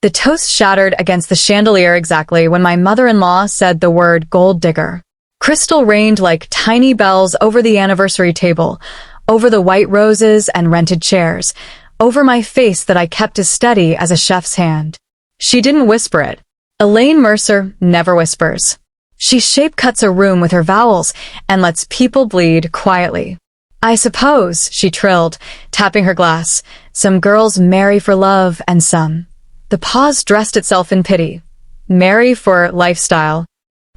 The toast shattered against the chandelier exactly when my mother-in-law said the word gold digger. Crystal rained like tiny bells over the anniversary table, over the white roses and rented chairs, over my face that I kept as steady as a chef's hand. She didn't whisper it. Elaine Mercer never whispers. She shape-cuts a room with her vowels and lets people bleed quietly. I suppose, she trilled, tapping her glass, some girls marry for love and some. The pause dressed itself in pity. Marry for lifestyle.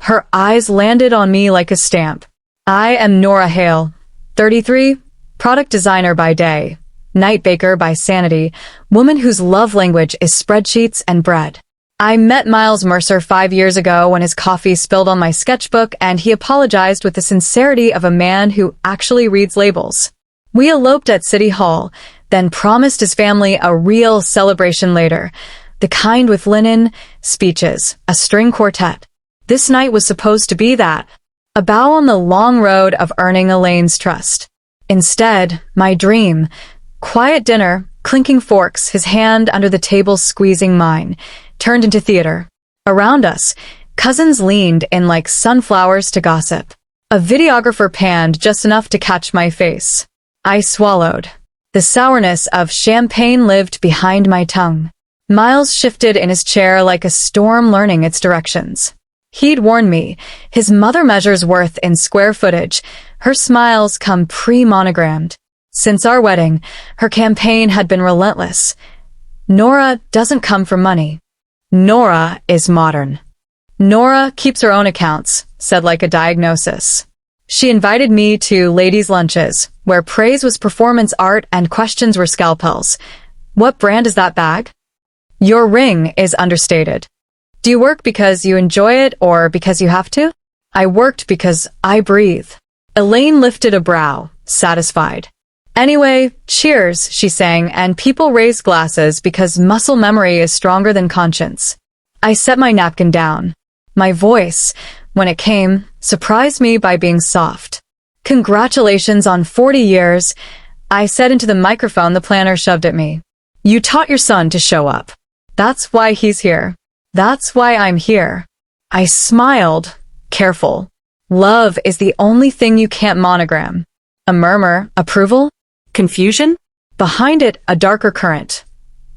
Her eyes landed on me like a stamp. I am Nora Hale, 33, product designer by day, night baker by sanity, woman whose love language is spreadsheets and bread. I met Miles Mercer 5 years ago when his coffee spilled on my sketchbook and he apologized with the sincerity of a man who actually reads labels. We eloped at City Hall, then promised his family a real celebration later, the kind with linen, speeches, a string quartet. This night was supposed to be that, a bow on the long road of earning Elaine's trust. Instead, my dream, quiet dinner, clinking forks, his hand under the table squeezing mine, turned into theater. Around us, cousins leaned in like sunflowers to gossip. A videographer panned just enough to catch my face. I swallowed. The sourness of champagne lived behind my tongue. Miles shifted in his chair like a storm learning its directions. He'd warned me, his mother measures worth in square footage, her smiles come pre-monogrammed. Since our wedding, her campaign had been relentless. Nora doesn't come for money. Nora is modern. Nora keeps her own accounts, said like a diagnosis. She invited me to ladies' lunches, where praise was performance art and questions were scalpels. What brand is that bag? Your ring is understated. Do you work because you enjoy it or because you have to? I worked because I breathe. Elaine lifted a brow, satisfied. Anyway, cheers, she sang, and people raised glasses because muscle memory is stronger than conscience. I set my napkin down. My voice, when it came, surprised me by being soft. Congratulations on 40 years, I said into the microphone the planner shoved at me. You taught your son to show up. That's why he's here. That's why I'm here. I smiled, careful. Love is the only thing you can't monogram. A murmur, approval? Confusion? Behind it, a darker current.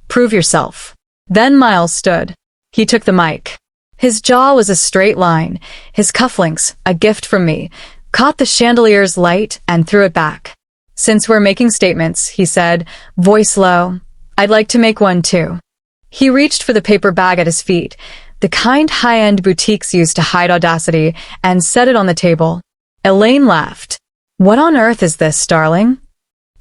Prove yourself. Then Miles stood. He took the mic. His jaw was a straight line, his cufflinks, a gift from me, caught the chandelier's light and threw it back. Since we're making statements, he said, voice low, I'd like to make one too. He reached for the paper bag at his feet, the kind high-end boutiques use to hide audacity, and set it on the table. Elaine laughed. What on earth is this, darling?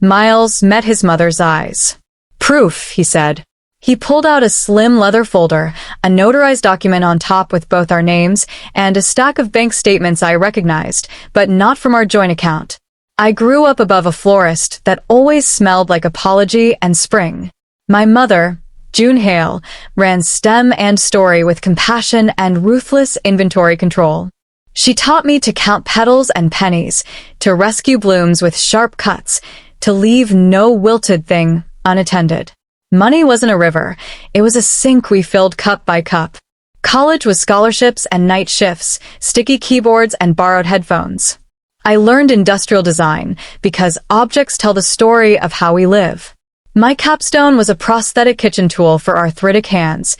Miles met his mother's eyes. Proof, he said. He pulled out a slim leather folder, a notarized document on top with both our names, and a stack of bank statements I recognized, but not from our joint account. I grew up above a florist that always smelled like apology and spring. My mother, June Hale, ran stem and story with compassion and ruthless inventory control. She taught me to count petals and pennies, to rescue blooms with sharp cuts, to leave no wilted thing unattended. Money wasn't a river, it was a sink we filled cup by cup. College was scholarships and night shifts, sticky keyboards and borrowed headphones. I learned industrial design because objects tell the story of how we live. My capstone was a prosthetic kitchen tool for arthritic hands.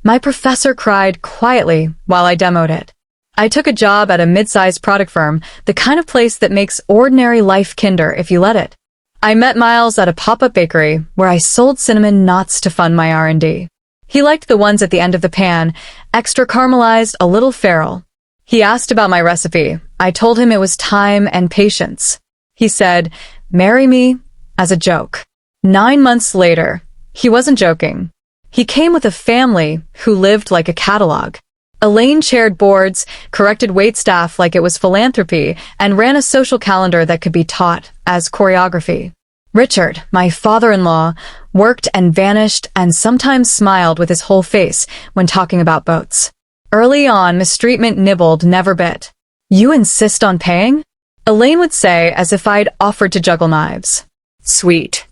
My professor cried quietly while I demoed it. I took a job at a mid-sized product firm, the kind of place that makes ordinary life kinder if you let it. I met Miles at a pop-up bakery where I sold cinnamon knots to fund my R&D. He liked the ones at the end of the pan, extra caramelized, a little feral. He asked about my recipe. I told him it was time and patience. He said, "Marry me," as a joke. 9 months later, he wasn't joking. He came with a family who lived like a catalog. Elaine chaired boards, corrected waitstaff like it was philanthropy, and ran a social calendar that could be taught as choreography. Richard, my father-in-law, worked and vanished and sometimes smiled with his whole face when talking about boats. Early on, mistreatment nibbled, never bit. "You insist on paying?" Elaine would say as if I'd offered to juggle knives. Sweet.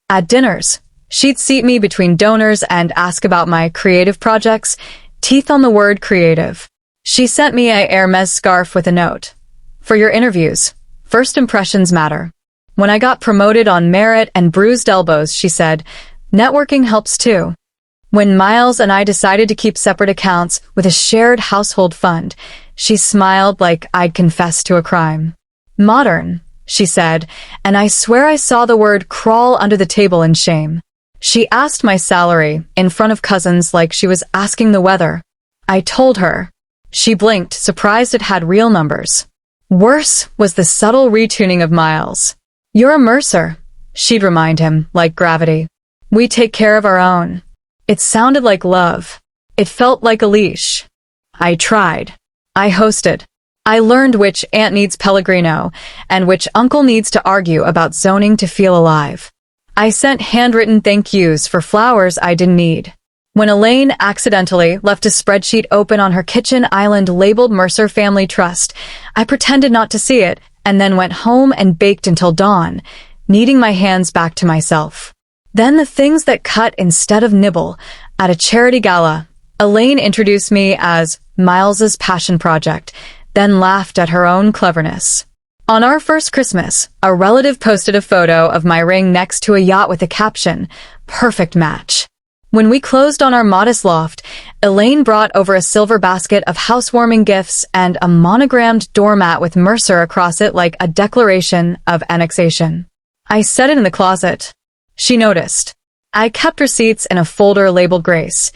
At dinners, She'd seat me between donors and ask about my creative projects, teeth on the word creative. She sent me a Hermes scarf with a note. For your interviews, first impressions matter. When I got promoted on merit and bruised elbows, she said, networking helps too. When Miles and I decided to keep separate accounts with a shared household fund, she smiled like I'd confessed to a crime. Modern, she said, and I swear I saw the word crawl under the table in shame. She asked my salary in front of cousins like she was asking the weather. I told her. She blinked, surprised it had real numbers. Worse was the subtle retuning of Miles. You're a Mercer, she'd remind him, like gravity. We take care of our own. It sounded like love. It felt like a leash. I tried. I hosted. I learned which aunt needs Pellegrino and which uncle needs to argue about zoning to feel alive. I sent handwritten thank yous for flowers I didn't need. When Elaine accidentally left a spreadsheet open on her kitchen island labeled Mercer Family Trust, I pretended not to see it and then went home and baked until dawn, kneading my hands back to myself. Then the things that cut instead of nibble. At a charity gala, Elaine introduced me as Miles's passion project, then laughed at her own cleverness. On our first Christmas, a relative posted a photo of my ring next to a yacht with a caption, perfect match. When we closed on our modest loft, Elaine brought over a silver basket of housewarming gifts and a monogrammed doormat with Mercer across it like a declaration of annexation. I set it in the closet. She noticed. I kept receipts in a folder labeled Grace,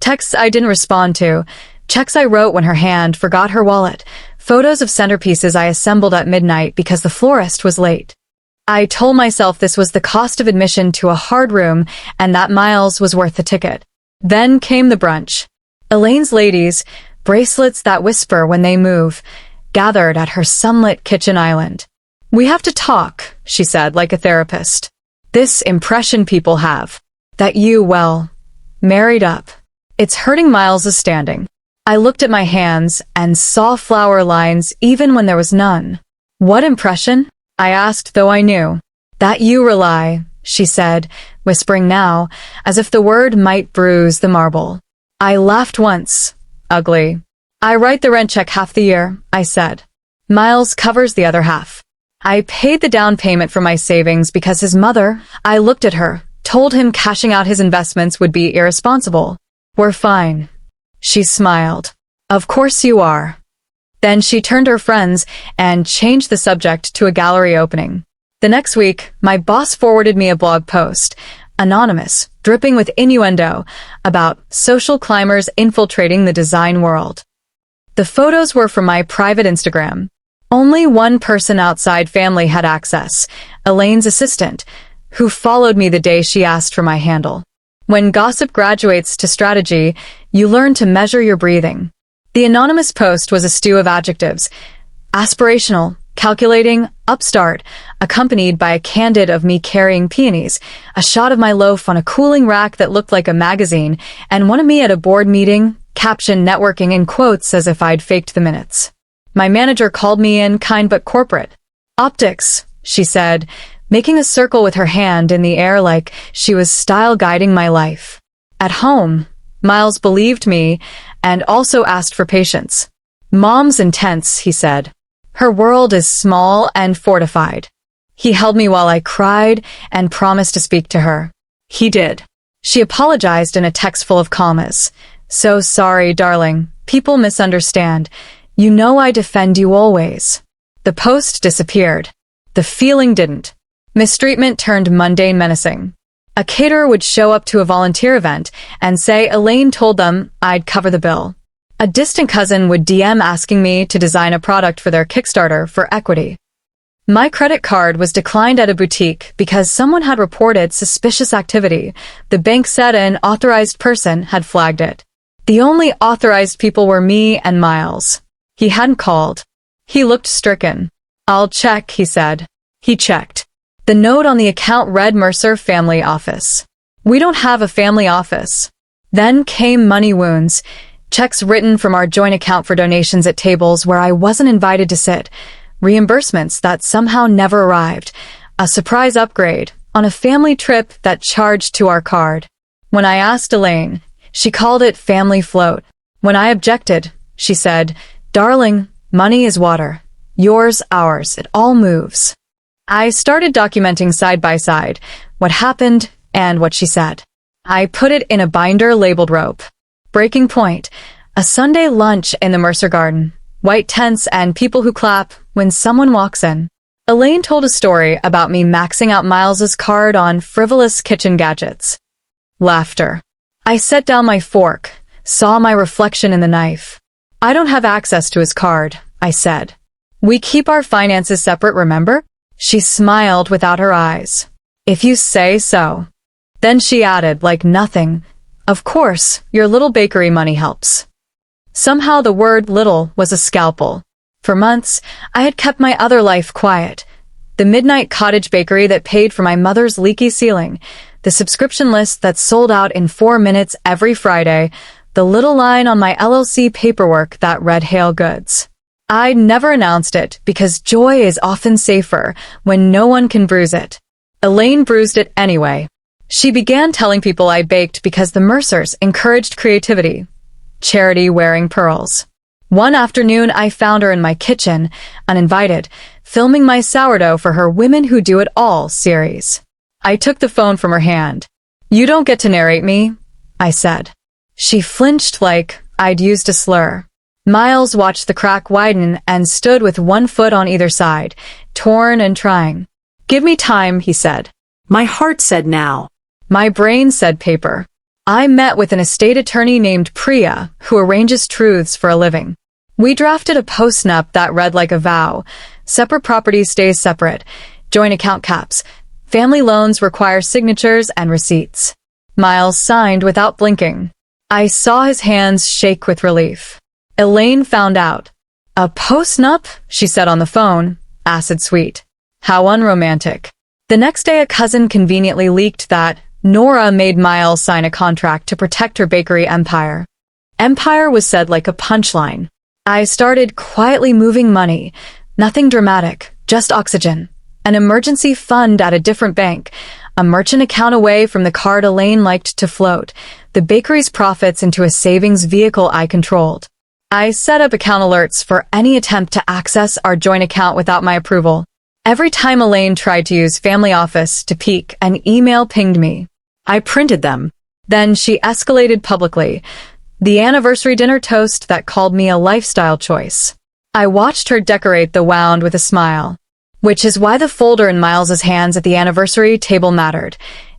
texts I didn't respond to, checks I wrote when her hand forgot her wallet, photos of centerpieces I assembled at midnight because the florist was late. I told myself this was the cost of admission to a hard room and that Miles was worth the ticket. Then came the brunch. Elaine's ladies, bracelets that whisper when they move, gathered at her sunlit kitchen island. We have to talk, she said like a therapist. This impression people have. That you, well, married up. It's hurting Miles's standing. I looked at my hands and saw flower lines even when there was none. What impression? I asked, though I knew. That you rely, she said, whispering now, as if the word might bruise the marble. I laughed once. Ugly. I write the rent check half the year, I said. Miles covers the other half. I paid the down payment for my savings because his mother, I looked at her, told him cashing out his investments would be irresponsible. We're fine. She smiled. Of course you are. Then she turned to her friends and changed the subject to a gallery opening. The next week, my boss forwarded me a blog post, anonymous, dripping with innuendo, about social climbers infiltrating the design world. The photos were from my private Instagram. Only one person outside family had access, Elaine's assistant, who followed me the day she asked for my handle. When gossip graduates to strategy, you learn to measure your breathing. The anonymous post was a stew of adjectives: aspirational, calculating, upstart, accompanied by a candid of me carrying peonies, a shot of my loaf on a cooling rack that looked like a magazine, and one of me at a board meeting, captioned networking in quotes as if I'd faked the minutes. My manager called me in, kind but corporate. Optics, she said, making a circle with her hand in the air like she was style guiding my life. At home, Miles believed me and also asked for patience. Mom's intense, he said. Her world is small and fortified. He held me while I cried and promised to speak to her. He did. She apologized in a text full of commas. So sorry, darling. People misunderstand. You know I defend you always. The post disappeared. The feeling didn't. Mistreatment turned mundane menacing. A caterer would show up to a volunteer event and say Elaine told them I'd cover the bill. A distant cousin would DM asking me to design a product for their Kickstarter for equity. My credit card was declined at a boutique because someone had reported suspicious activity. The bank said an authorized person had flagged it. The only authorized people were me and Miles. He hadn't called. He looked stricken. I'll check, he said. He checked. The note on the account read Mercer Family Office. We don't have a family office. Then came money wounds, checks written from our joint account for donations at tables where I wasn't invited to sit, reimbursements that somehow never arrived, a surprise upgrade, on a family trip that charged to our card. When I asked Elaine, she called it family float. When I objected, she said, "Darling, money is water. Yours, ours, it all moves." I started documenting side by side what happened and what she said. I put it in a binder labeled rope. Breaking point, a Sunday lunch in the Mercer Garden, white tents and people who clap when someone walks in. Elaine told a story about me maxing out Miles's card on frivolous kitchen gadgets. Laughter. I set down my fork, saw my reflection in the knife. "I don't have access to his card," I said. "We keep our finances separate, remember?" She smiled without her eyes. "If you say so." Then she added, like nothing, "Of course, your little bakery money helps." Somehow the word little was a scalpel. For months, I had kept my other life quiet. The midnight cottage bakery that paid for my mother's leaky ceiling, the subscription list that sold out in 4 minutes every Friday, the little line on my LLC paperwork that read Hail Goods. I never announced it because joy is often safer when no one can bruise it. Elaine bruised it anyway. She began telling people I baked because the Mercers encouraged creativity. Charity wearing pearls. One afternoon, I found her in my kitchen, uninvited, filming my sourdough for her Women Who Do It All series. I took the phone from her hand. "You don't get to narrate me," I said. She flinched like I'd used a slur. Miles watched the crack widen and stood with one foot on either side, torn and trying. "Give me time," he said. My heart said now. My brain said paper. I met with an estate attorney named Priya, who arranges truths for a living. We drafted a post-nup that read like a vow. Separate properties stays separate. Joint account caps. Family loans require signatures and receipts. Miles signed without blinking. I saw his hands shake with relief. Elaine found out. "A post-nup?" she said on the phone. Acid sweet. How unromantic. The next day, a cousin conveniently leaked that Nora made Miles sign a contract to protect her bakery empire. Empire was said like a punchline. I started quietly moving money. Nothing dramatic, just oxygen. An emergency fund at a different bank. A merchant account away from the card Elaine liked to float. The bakery's profits into a savings vehicle I controlled. I set up account alerts for any attempt to access our joint account without my approval. Every time Elaine tried to use Family Office to peek, an email pinged me. I printed them. Then she escalated publicly. The anniversary dinner toast that called me a lifestyle choice. I watched her decorate the wound with a smile. Which is why the folder in Miles's hands at the anniversary table mattered.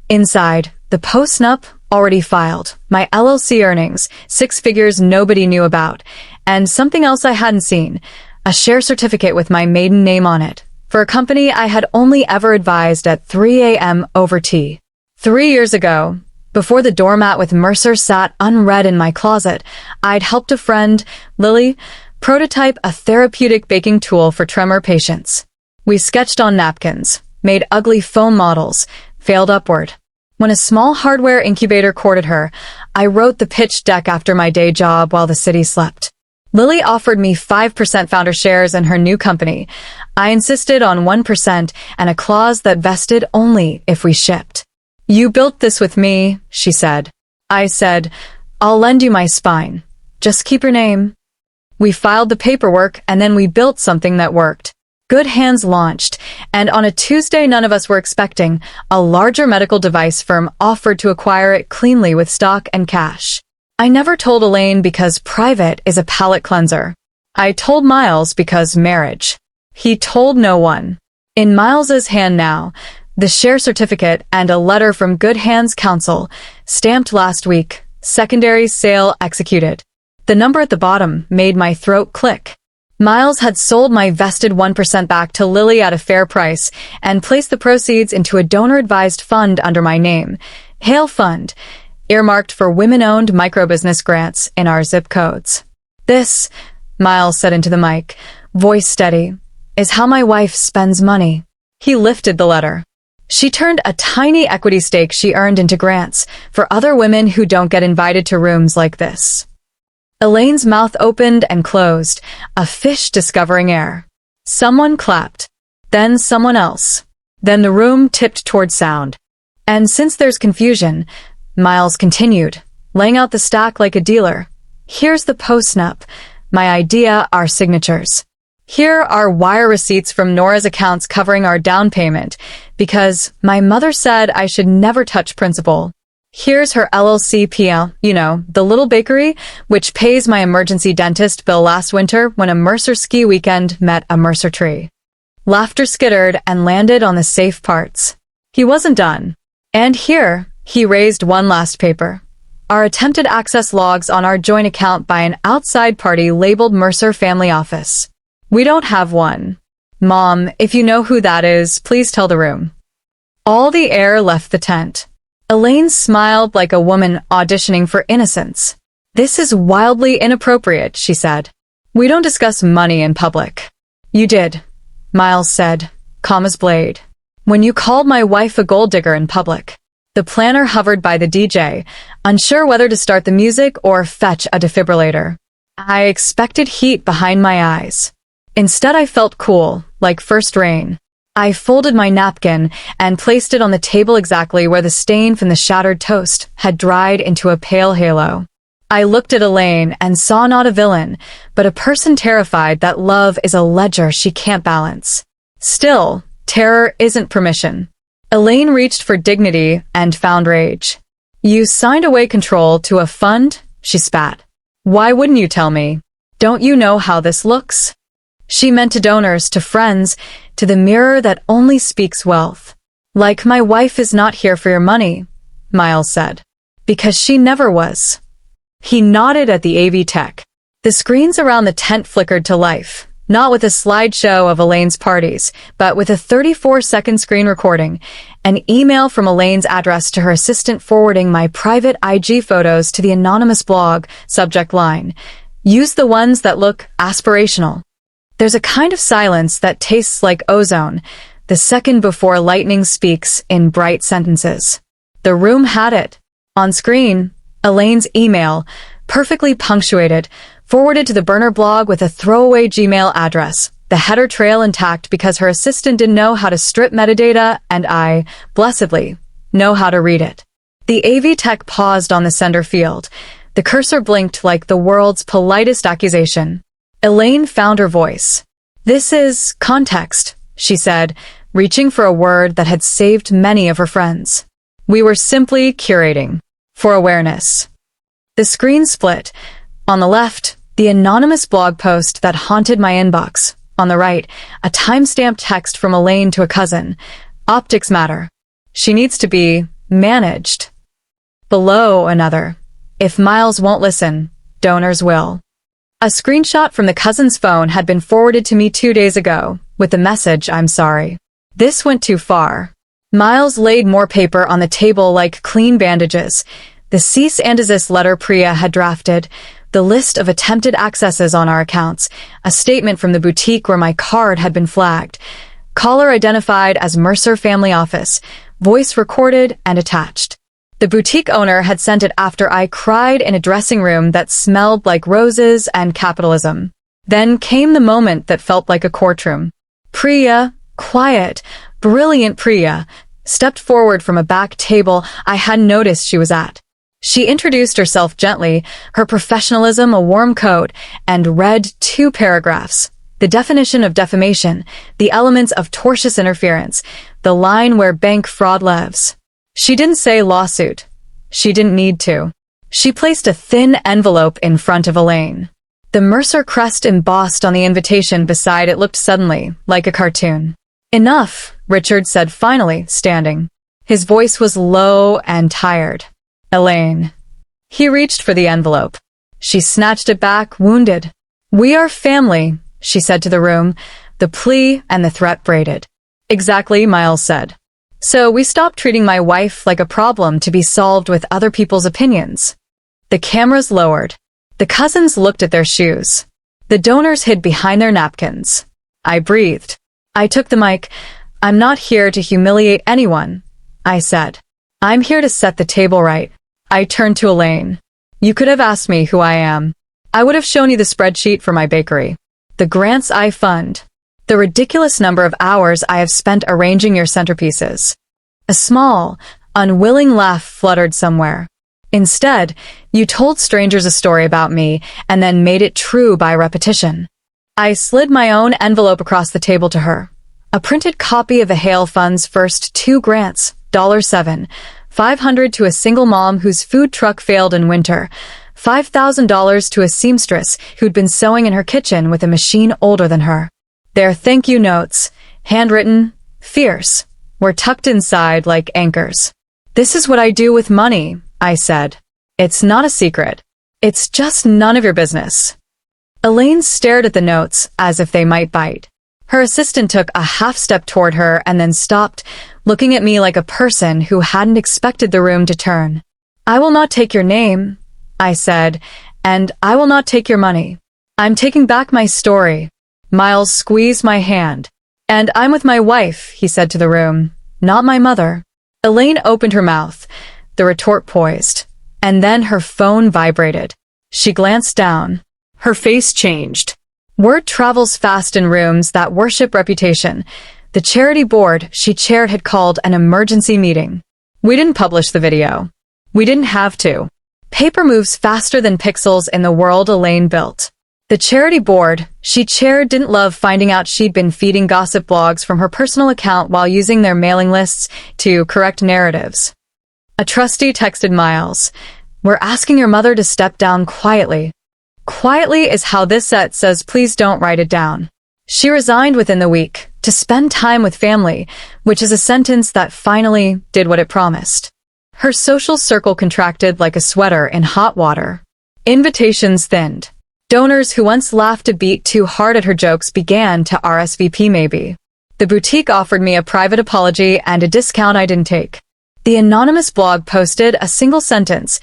Inside, the post-nup already filed, my LLC earnings, 6 figures nobody knew about, and something else I hadn't seen, a share certificate with my maiden name on it, for a company I had only ever advised at 3 a.m. over tea. 3 years ago, before the doormat with Mercer sat unread in my closet, I'd helped a friend, Lily, prototype a therapeutic baking tool for tremor patients. We sketched on napkins, made ugly foam models, failed upward. When a small hardware incubator courted her, I wrote the pitch deck after my day job while the city slept. Lily offered me 5% founder shares in her new company. I insisted on 1% and a clause that vested only if we shipped. "You built this with me," she said. I said, "I'll lend you my spine. Just keep your name." We filed the paperwork and then we built something that worked. Good Hands launched, and on a Tuesday none of us were expecting, a larger medical device firm offered to acquire it cleanly with stock and cash. I never told Elaine because private is a palate cleanser. I told Miles because marriage. He told no one. In Miles's hand now, the share certificate and a letter from Good Hands Counsel, stamped last week, secondary sale executed. The number at the bottom made my throat click. Miles had sold my vested 1% back to Lily at a fair price and placed the proceeds into a donor-advised fund under my name, Hail Fund, earmarked for women-owned microbusiness grants in our zip codes. "This," Miles said into the mic, voice steady, "is how my wife spends money." He lifted the letter. She turned a tiny equity stake she earned into grants for other women who don't get invited to rooms like this. Elaine's mouth opened and closed, a fish discovering air. Someone clapped. Then someone else. Then the room tipped toward sound. And since there's confusion, Miles continued, laying out the stack like a dealer. Here's the post-nup. My idea, our signatures. Here are wire receipts from Nora's accounts covering our down payment, because my mother said I should never touch principal. Here's her LLC PL, the little bakery, which pays my emergency dentist bill last winter when a Mercer ski weekend met a Mercer tree. Laughter skittered and landed on the safe parts. He wasn't done. And here, he raised one last paper. Our attempted access logs on our joint account by an outside party labeled Mercer Family Office. We don't have one. Mom, if you know who that is, please tell the room. All the air left the tent. Elaine smiled like a woman auditioning for innocence. This is wildly inappropriate, she said. We don't discuss money in public. You did, Miles said, calm as blade. When you called my wife a gold digger in public. The planner hovered by the DJ, unsure whether to start the music or fetch a defibrillator. I expected heat behind my eyes. Instead, I felt cool, like first rain. I folded my napkin and placed it on the table exactly where the stain from the shattered toast had dried into a pale halo. I looked at Elaine and saw not a villain, but a person terrified that love is a ledger she can't balance. Still, terror isn't permission. Elaine reached for dignity and found rage. You signed away control to a fund? She spat. Why wouldn't you tell me? Don't you know how this looks? She meant to donors, to friends, to the mirror that only speaks wealth. Like my wife is not here for your money, Miles said. Because she never was. He nodded at the AV tech. The screens around the tent flickered to life, not with a slideshow of Elaine's parties, but with a 34-second screen recording, an email from Elaine's address to her assistant forwarding my private IG photos to the anonymous blog, subject line. Use the ones that look aspirational. There's a kind of silence that tastes like ozone, the second before lightning speaks in bright sentences. The room had it. On screen, Elaine's email, perfectly punctuated, forwarded to the burner blog with a throwaway Gmail address, the header trail intact because her assistant didn't know how to strip metadata and I, blessedly, know how to read it. The AV tech paused on the sender field. The cursor blinked like the world's politest accusation. Elaine found her voice. This is context, she said, reaching for a word that had saved many of her friends. We were simply curating. For awareness. The screen split. On the left, the anonymous blog post that haunted my inbox. On the right, a time-stamped text from Elaine to a cousin. Optics matter. She needs to be managed. Below, another. If Miles won't listen, donors will. A screenshot from the cousin's phone had been forwarded to me 2 days ago, with the message, I'm sorry. This went too far. Miles laid more paper on the table like clean bandages. The cease and desist letter Priya had drafted, the list of attempted accesses on our accounts, a statement from the boutique where my card had been flagged, caller identified as Mercer Family Office, voice recorded and attached. The boutique owner had sent it after I cried in a dressing room that smelled like roses and capitalism. Then came the moment that felt like a courtroom. Priya, quiet, brilliant Priya, stepped forward from a back table I hadn't noticed she was at. She introduced herself gently, her professionalism a warm coat, and read 2 paragraphs. The definition of defamation, the elements of tortious interference, the line where bank fraud lives. She didn't say lawsuit. She didn't need to. She placed a thin envelope in front of Elaine. The Mercer crest embossed on the invitation beside it looked suddenly like a cartoon. Enough, Richard said finally, standing. His voice was low and tired. Elaine. He reached for the envelope. She snatched it back, wounded. We are family, she said to the room, the plea and the threat braided. Exactly, Miles said. So we stopped treating my wife like a problem to be solved with other people's opinions. The cameras lowered. The cousins looked at their shoes. The donors hid behind their napkins. I breathed. I took the mic. I'm not here to humiliate anyone, I said. I'm here to set the table right. I turned to Elaine. You could have asked me who I am. I would have shown you the spreadsheet for my bakery. The grants I fund. The ridiculous number of hours I have spent arranging your centerpieces. A small, unwilling laugh fluttered somewhere. Instead, you told strangers a story about me and then made it true by repetition. I slid my own envelope across the table to her. A printed copy of the Hale Fund's first 2 grants, $7, $500 to a single mom whose food truck failed in winter, $5,000 to a seamstress who'd been sewing in her kitchen with a machine older than her. Their thank you notes, handwritten, fierce, were tucked inside like anchors. "This is what I do with money," I said. "It's not a secret. It's just none of your business." Elaine stared at the notes as if they might bite. Her assistant took a half step toward her and then stopped, looking at me like a person who hadn't expected the room to turn. "I will not take your name," I said, "and I will not take your money. I'm taking back my story." Miles squeezed my hand. "And I'm with my wife," he said to the room, "not my mother." Elaine opened her mouth, the retort poised, and then her phone vibrated. She glanced down. Her face changed. Word travels fast in rooms that worship reputation. The charity board she chaired had called an emergency meeting. We didn't publish the video. We didn't have to. Paper moves faster than pixels in the world Elaine built. The charity board she chaired didn't love finding out she'd been feeding gossip blogs from her personal account while using their mailing lists to correct narratives. A trustee texted Miles, "We're asking your mother to step down quietly." Quietly is how this set says please don't write it down. She resigned within the week to spend time with family, which is a sentence that finally did what it promised. Her social circle contracted like a sweater in hot water. Invitations thinned. Donors who once laughed a beat too hard at her jokes began to RSVP maybe. The boutique offered me a private apology and a discount I didn't take. The anonymous blog posted a single sentence,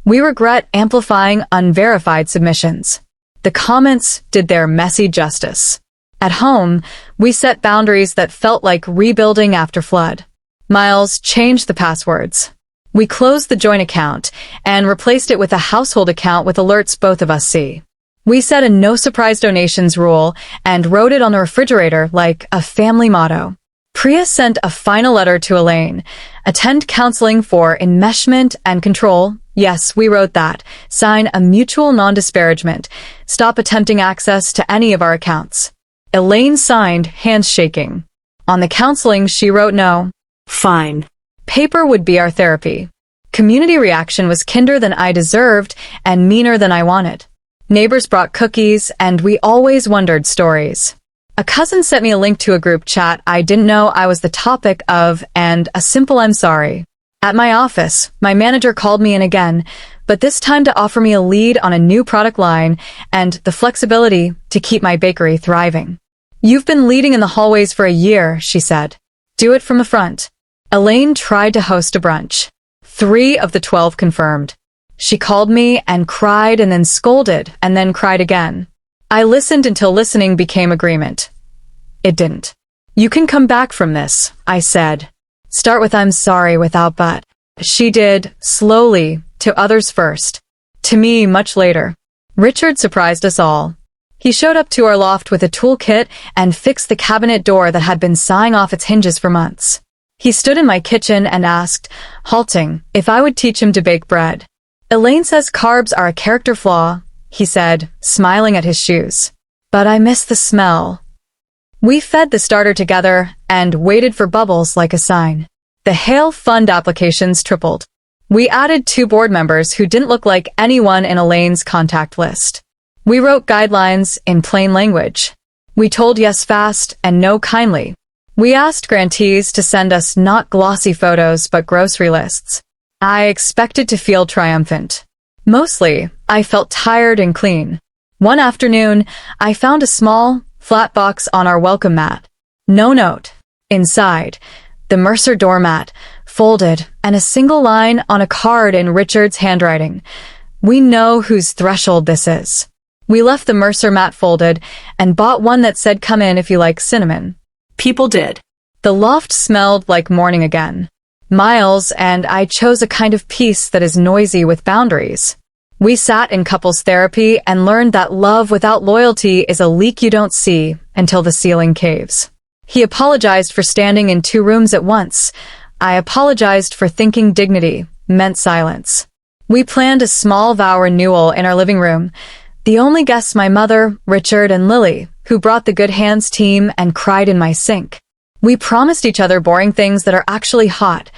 "We regret amplifying unverified submissions." The comments did their messy justice. At home, we set boundaries that felt like rebuilding after flood. Miles changed the passwords. We closed the joint account and replaced it with a household account with alerts both of us see. We set a no-surprise donations rule and wrote it on the refrigerator like a family motto. Priya sent a final letter to Elaine. "Attend counseling for enmeshment and control." Yes, we wrote that. "Sign a mutual non-disparagement. Stop attempting access to any of our accounts." Elaine signed, hands shaking. On the counseling, she wrote no. Fine. Paper would be our therapy. Community reaction was kinder than I deserved and meaner than I wanted. Neighbors brought cookies, and we always wondered stories. A cousin sent me a link to a group chat I didn't know I was the topic of and a simple "I'm sorry." At my office, my manager called me in again, but this time to offer me a lead on a new product line and the flexibility to keep my bakery thriving. "You've been leading in the hallways for a year," she said. "Do it from the front." Elaine tried to host a brunch. 3 of the 12 confirmed. She called me and cried and then scolded and then cried again. I listened until listening became agreement. It didn't. "You can come back from this," I said. "Start with 'I'm sorry' without but." She did, slowly, to others first. To me, much later. Richard surprised us all. He showed up to our loft with a toolkit and fixed the cabinet door that had been sawing off its hinges for months. He stood in my kitchen and asked, halting, if I would teach him to bake bread. "Elaine says carbs are a character flaw," he said, smiling at his shoes. "But I miss the smell." We fed the starter together and waited for bubbles like a sign. The Hale Fund applications tripled. We added 2 board members who didn't look like anyone in Elaine's contact list. We wrote guidelines in plain language. We told yes fast and no kindly. We asked grantees to send us not glossy photos but grocery lists. I expected to feel triumphant. Mostly, I felt tired and clean. One afternoon, I found a small, flat box on our welcome mat. No note. Inside, the Mercer doormat, folded, and a single line on a card in Richard's handwriting. "We know whose threshold this is." We left the Mercer mat folded and bought one that said "Come in if you like cinnamon." People did. The loft smelled like morning again. Miles and I chose a kind of peace that is noisy with boundaries. We sat in couples therapy and learned that love without loyalty is a leak you don't see until the ceiling caves. He apologized for standing in 2 rooms at once. I apologized for thinking dignity meant silence. We planned a small vow renewal in our living room. The only guests my mother, Richard, and Lily, who brought the Good Hands team and cried in my sink. We promised each other boring things that are actually hot.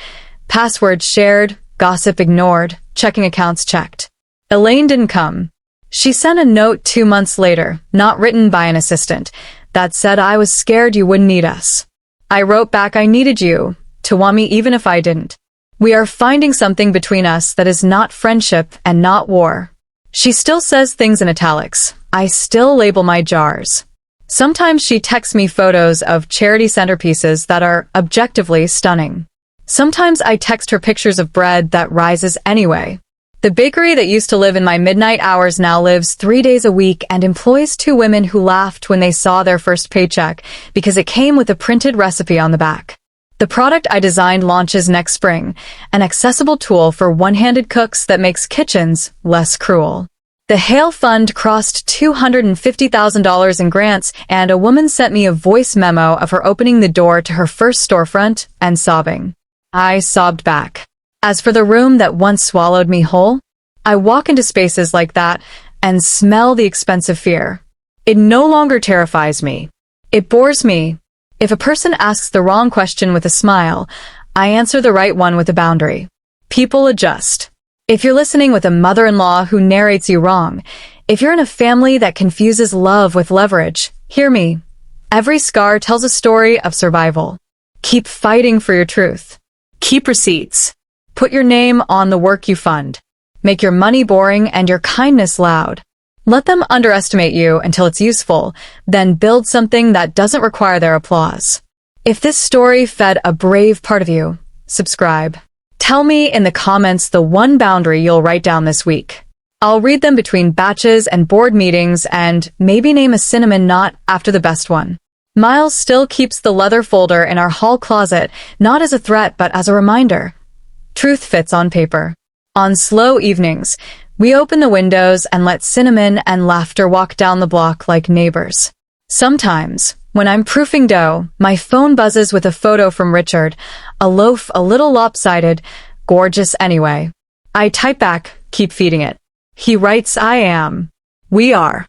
Passwords shared, gossip ignored, checking accounts checked. Elaine didn't come. She sent a note 2 months later, not written by an assistant, that said I was scared you wouldn't need us. I wrote back I needed you to want me even if I didn't. We are finding something between us that is not friendship and not war. She still says things in italics. I still label my jars. Sometimes she texts me photos of charity centerpieces that are objectively stunning. Sometimes I text her pictures of bread that rises anyway. The bakery that used to live in my midnight hours now lives 3 days a week and employs 2 women who laughed when they saw their first paycheck because it came with a printed recipe on the back. The product I designed launches next spring, an accessible tool for one-handed cooks that makes kitchens less cruel. The Hale Fund crossed $250,000 in grants, and a woman sent me a voice memo of her opening the door to her first storefront and sobbing. I sobbed back. As for the room that once swallowed me whole, I walk into spaces like that and smell the expensive fear. It no longer terrifies me. It bores me. If a person asks the wrong question with a smile, I answer the right one with a boundary. People adjust. If you're listening with a mother-in-law who narrates you wrong, if you're in a family that confuses love with leverage, hear me. Every scar tells a story of survival. Keep fighting for your truth. Keep receipts. Put your name on the work you fund. Make your money boring and your kindness loud. Let them underestimate you until it's useful, then build something that doesn't require their applause. If this story fed a brave part of you, subscribe. Tell me in the comments the one boundary you'll write down this week. I'll read them between batches and board meetings and maybe name a cinnamon knot after the best one. Miles still keeps the leather folder in our hall closet, not as a threat but as a reminder. Truth fits on paper. On slow evenings, we open the windows and let cinnamon and laughter walk down the block like neighbors. Sometimes, when I'm proofing dough, my phone buzzes with a photo from Richard, a loaf a little lopsided, gorgeous anyway. I type back, keep feeding it. He writes I am. We are.